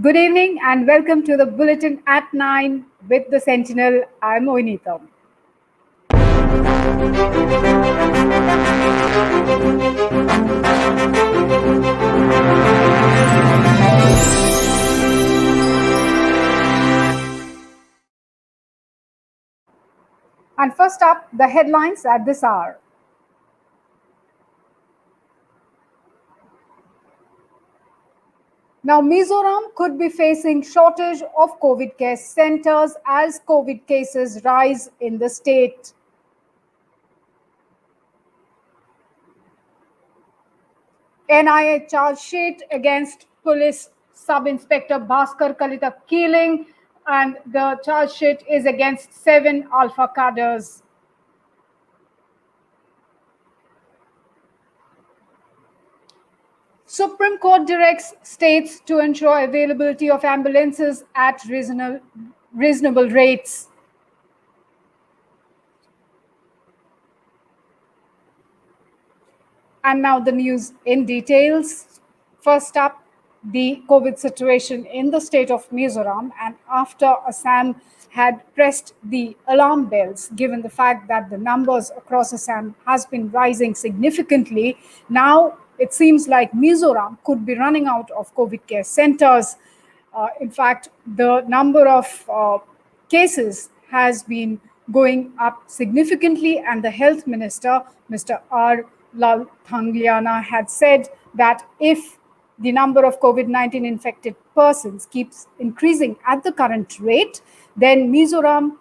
Good evening and welcome to the Bulletin at 9 with the Sentinel. I'm Oinita. And first up, the headlines at this hour. Now, Mizoram could be facing shortage of COVID care centers as COVID cases rise in the state. NIA charge sheet against police sub-inspector Bhaskar Kalita killing, and the charge sheet is against 7 Alpha cadres. Supreme Court directs states to ensure availability of ambulances at reasonable rates. And now the news in details. First up, the COVID situation in the state of Mizoram, and after Assam had pressed the alarm bells, given the fact that the numbers across Assam has been rising significantly, now it seems like Mizoram could be running out of COVID care centers. In fact, the number of cases has been going up significantly, and the health minister, Mr. R. Lal Thangliana, had said that if the number of COVID-19 infected persons keeps increasing at the current rate, then Mizoram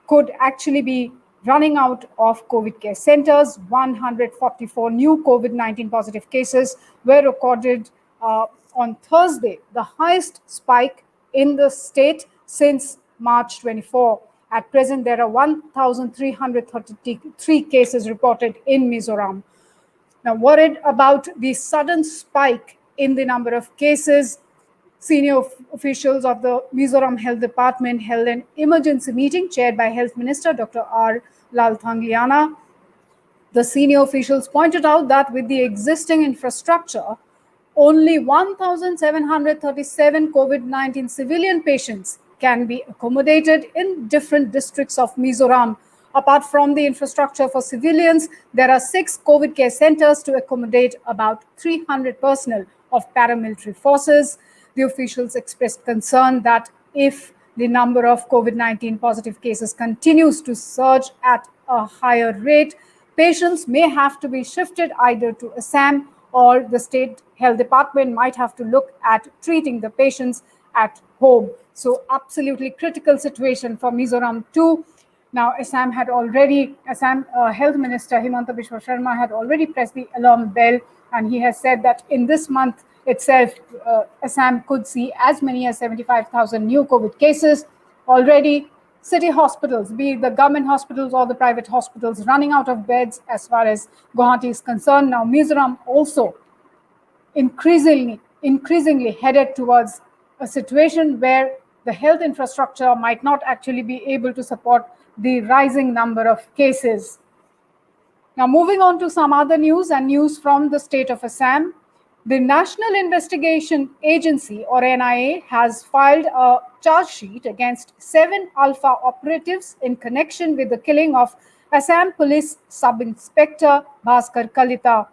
could actually be running out of COVID care centers. 144 new COVID-19 positive cases were recorded on Thursday, the highest spike in the state since March 24. At present, there are 1,333 cases reported in Mizoram. Now, worried about the sudden spike in the number of cases, senior officials of the Mizoram Health Department held an emergency meeting chaired by Health Minister Dr. R. Lal Thangliana. The senior officials pointed out that with the existing infrastructure, only 1,737 COVID-19 civilian patients can be accommodated in different districts of Mizoram. Apart from the infrastructure for civilians, there are 6 COVID care centers to accommodate about 300 personnel of paramilitary forces. The officials expressed concern that if the number of COVID-19 positive cases continues to surge at a higher rate, patients may have to be shifted either to Assam, or the state health department might have to look at treating the patients at home. So absolutely critical situation for Mizoram too. Now, Assam Health Minister Himanta Biswa Sharma had already pressed the alarm bell, and he has said that in this month itself, Assam could see as many as 75,000 new COVID cases. Already, city hospitals, be it the government hospitals or the private hospitals, running out of beds as far as Guwahati is concerned. Now, Mizoram also increasingly headed towards a situation where the health infrastructure might not actually be able to support the rising number of cases. Now, moving on to some other news and news from the state of Assam. The National Investigation Agency, or NIA, has filed a charge sheet against 7 Alpha operatives in connection with the killing of Assam Police Sub-Inspector Bhaskar Kalita.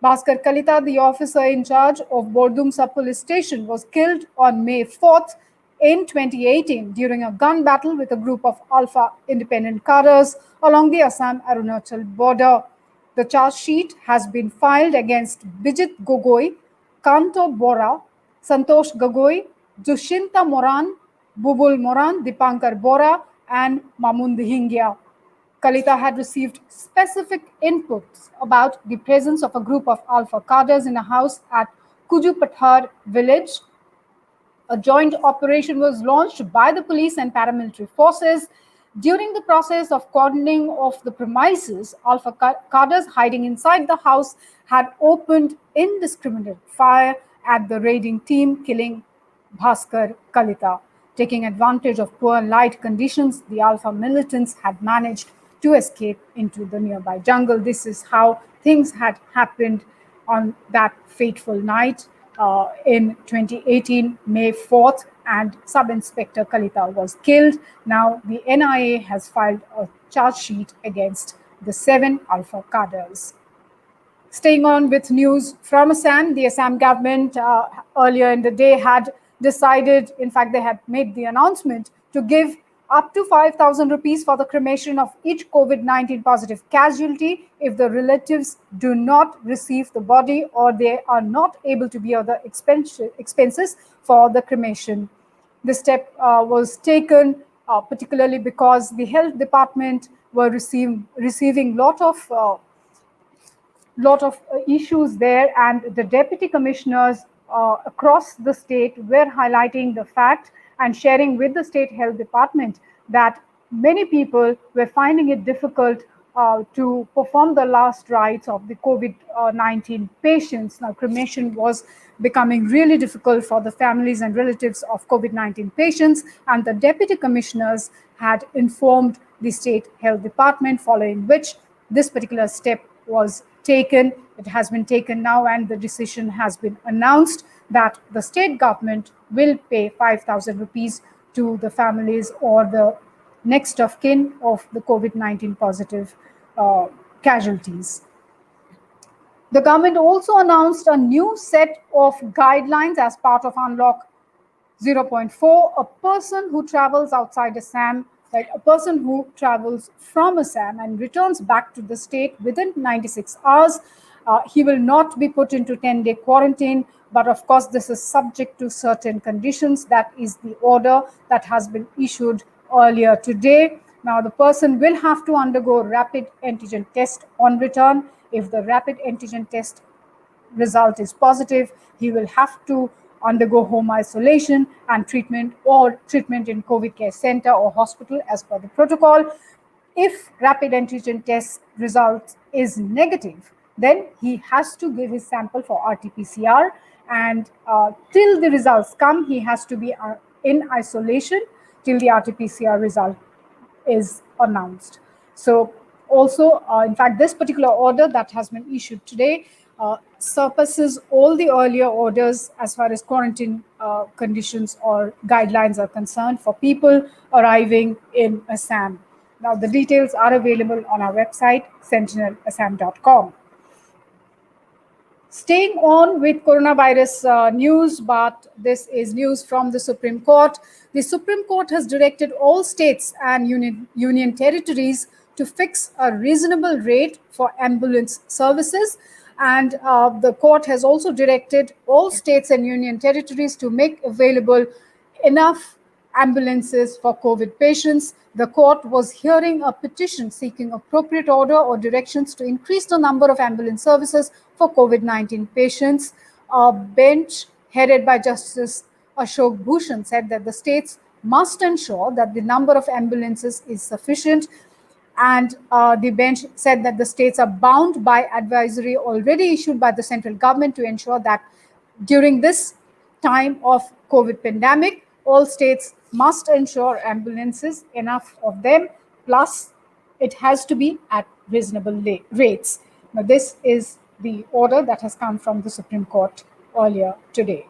Bhaskar Kalita, the officer in charge of Bordumsa Police Station, was killed on May 4th in 2018 during a gun battle with a group of Alpha independent cadres along the Assam-Arunachal border. The charge sheet has been filed against Bijit Gogoi, Kanto Bora, Santosh Gogoi, Dushinta Moran, Bubul Moran, Dipankar Bora, and Mamun Dihingya. Kalita had received specific inputs about the presence of a group of Alpha cadres in a house at Kujupathar village. A joint operation was launched by the police and paramilitary forces. During the process of cordoning off the premises, Alpha cadres hiding inside the house had opened indiscriminate fire at the raiding team, killing Bhaskar Kalita. Taking advantage of poor light conditions, the Alpha militants had managed to escape into the nearby jungle. This is how things had happened on that fateful night. in 2018, May 4th, and Sub-Inspector Kalita was killed. Now the NIA has filed a charge sheet against the 7 Alpha cadres. Staying on with news from Assam, the Assam government earlier in the day had decided, in fact, they had made the announcement to give up to 5,000 rupees for the cremation of each COVID-19 positive casualty if the relatives do not receive the body or they are not able to bear the expenses for the cremation. This step was taken particularly because the health department were receiving lot of issues there, and the deputy commissioners across the state were highlighting the fact and sharing with the state health department that many people were finding it difficult to perform the last rites of the COVID-19 patients. Now, cremation was becoming really difficult for the families and relatives of COVID-19 patients, and the deputy commissioners had informed the state health department, following which this particular step was taken. It has been taken now, and the decision has been announced that the state government will pay 5,000 rupees to the families or the next of kin of the COVID-19 positive casualties. The government also announced a new set of guidelines as part of Unlock 0.4. A person who travels outside Assam, like a person who travels from Assam and returns back to the state within 96 hours, he will not be put into 10-day quarantine. But of course, this is subject to certain conditions. That is the order that has been issued earlier today. Now, the person will have to undergo rapid antigen test on return. If the rapid antigen test result is positive, he will have to undergo home isolation and treatment in COVID care center or hospital as per the protocol. If rapid antigen test result is negative, then he has to give his sample for RT-PCR, and till the results come, he has to be in isolation till the RT-PCR result is announced. So also, in fact, this particular order that has been issued today surpasses all the earlier orders as far as quarantine conditions or guidelines are concerned for people arriving in Assam. Now, the details are available on our website, sentinelassam.com. Staying on with coronavirus news, but this is news from the Supreme Court. The Supreme Court has directed all states and union territories to fix a reasonable rate for ambulance services. And the court has also directed all states and union territories to make available enough ambulances for COVID patients. The court was hearing a petition seeking appropriate order or directions to increase the number of ambulance services for COVID-19 patients. A bench headed by Justice Ashok Bhushan said that the states must ensure that the number of ambulances is sufficient. And the bench said that the states are bound by advisory already issued by the central government to ensure that during this time of COVID pandemic, all states must ensure ambulances, enough of them, plus it has to be at reasonable rates. Now, this is the order that has come from the Supreme Court earlier today.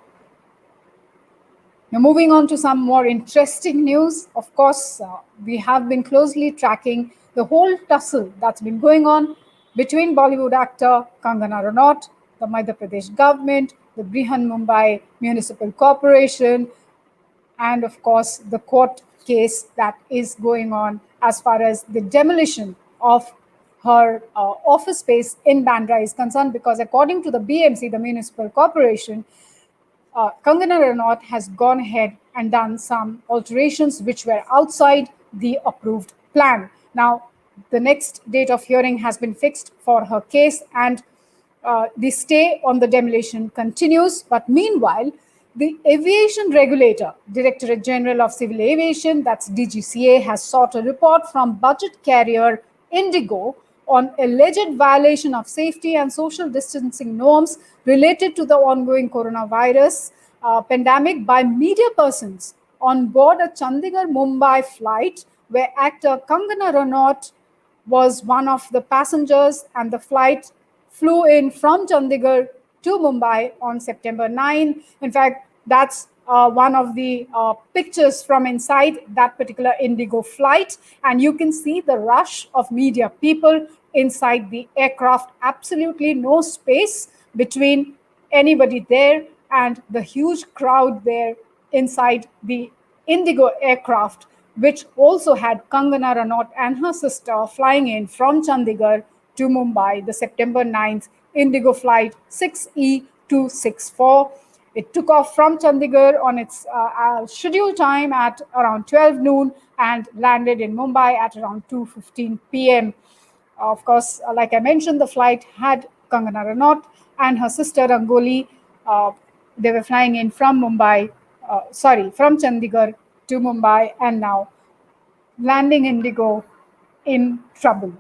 Now, moving on to some more interesting news. Of course, we have been closely tracking the whole tussle that's been going on between Bollywood actor Kangana Ranaut, the Madhya Pradesh government, the Brihan Mumbai Municipal Corporation, and of course the court case that is going on as far as the demolition of her office space in Bandra is concerned, because according to the BMC, the Municipal Corporation, Kangana Ranaut has gone ahead and done some alterations which were outside the approved plan. Now, the next date of hearing has been fixed for her case, and the stay on the demolition continues. But meanwhile, the aviation regulator, Directorate General of Civil Aviation, that's DGCA, has sought a report from budget carrier Indigo on alleged violation of safety and social distancing norms related to the ongoing coronavirus pandemic by media persons on board a Chandigarh-Mumbai flight where actor Kangana Ranaut was one of the passengers, and the flight flew in from Chandigarh to Mumbai on September 9. In fact, that's one of the pictures from inside that particular Indigo flight. And you can see the rush of media people inside the aircraft, absolutely no space between anybody there and the huge crowd there inside the Indigo aircraft, which also had Kangana Ranaut and her sister flying in from Chandigarh to Mumbai, the September 9th Indigo flight 6E264. It took off from Chandigarh on its scheduled time at around 12 noon and landed in Mumbai at around 2:15 p.m. Of course, like I mentioned, the flight had Kangana Ranaut and her sister Rangoli. They were flying in from from Chandigarh to Mumbai, and now landing Indigo in trouble.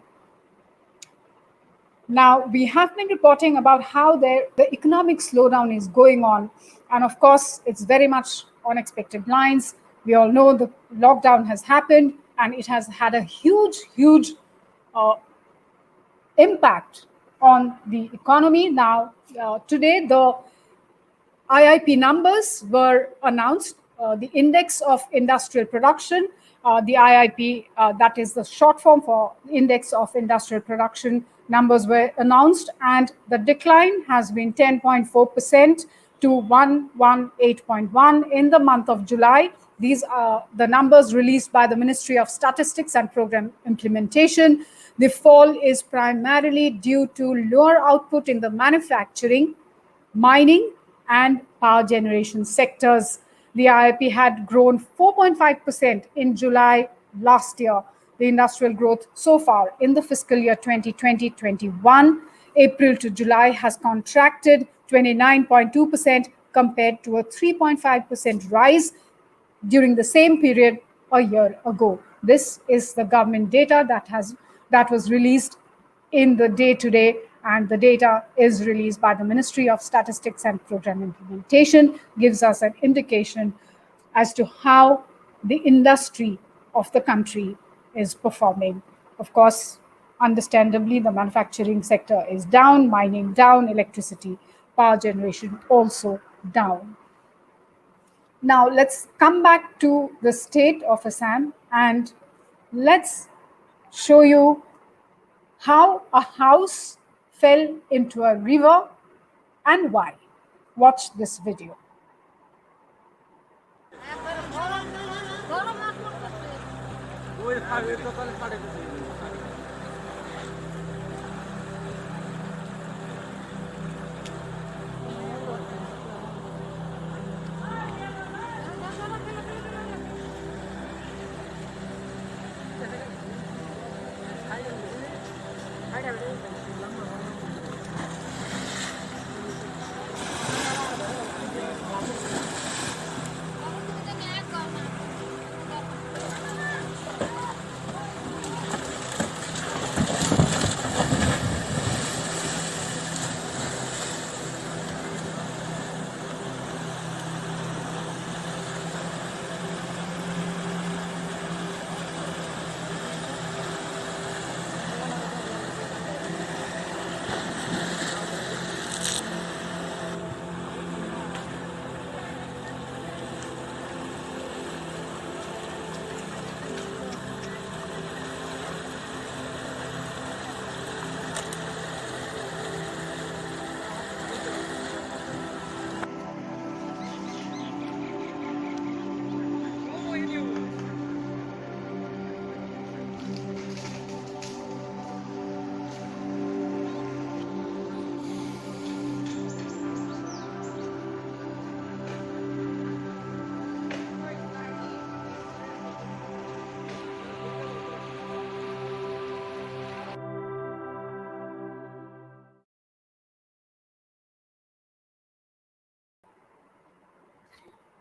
Now, we have been reporting about how the economic slowdown is going on. And of course, it's very much on expected lines. We all know the lockdown has happened and it has had a huge impact on the economy. Now, today, the IIP numbers were announced. The Index of Industrial Production, the IIP, that is the short form for Index of Industrial Production, numbers were announced, and the decline has been 10.4% to 118.1 in the month of July. These are the numbers released by the Ministry of Statistics and Program Implementation. The fall is primarily due to lower output in the manufacturing, mining, and power generation sectors. The IIP had grown 4.5% in July last year. The industrial growth so far in the fiscal year 2020-21, April to July, has contracted 29.2% compared to a 3.5% rise during the same period a year ago. This is the government data that was released in the day today, and the data is released by the Ministry of Statistics and Program Implementation, gives us an indication as to how the industry of the country is performing. Of course, understandably, the manufacturing sector is down, mining down, electricity, power generation also down. Now, let's come back to the state of Assam and let's show you how a house fell into a river and why. Watch this video.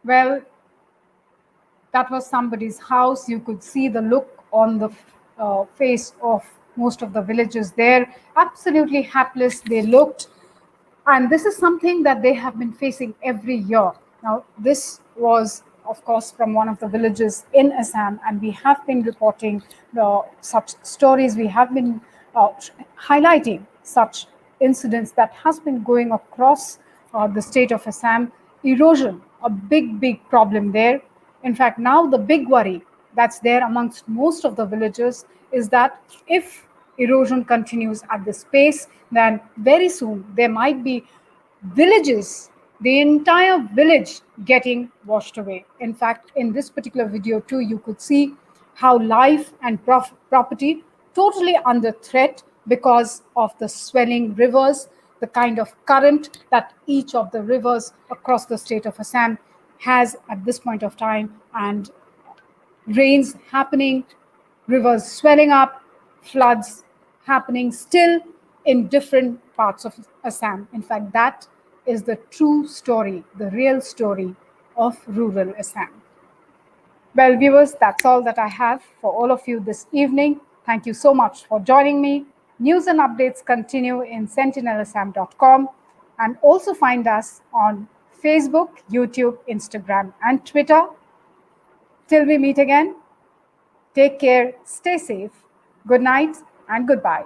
Well, that was somebody's house. You could see the look on the face of most of the villagers there. Absolutely hapless they looked. And this is something that they have been facing every year. Now, this was, of course, from one of the villages in Assam, and we have been reporting such stories. We have been highlighting such incidents that has been going across the state of Assam. Erosion, a big problem there. In fact, now the big worry that's there amongst most of the villagers is that if erosion continues at this pace, then very soon there might be villages, the entire village getting washed away. In fact, in this particular video too, you could see how life and property totally under threat because of the swelling rivers, the kind of current that each of the rivers across the state of Assam has at this point of time, and rains happening, rivers swelling up, floods happening still in different parts of Assam. In fact, that is the true story, the real story of rural Assam. Well, viewers, that's all that I have for all of you this evening. Thank you so much for joining me. News and updates continue in sentinelassam.com, and also find us on Facebook, YouTube, Instagram, and Twitter. Till we meet again, take care, stay safe, good night, and goodbye.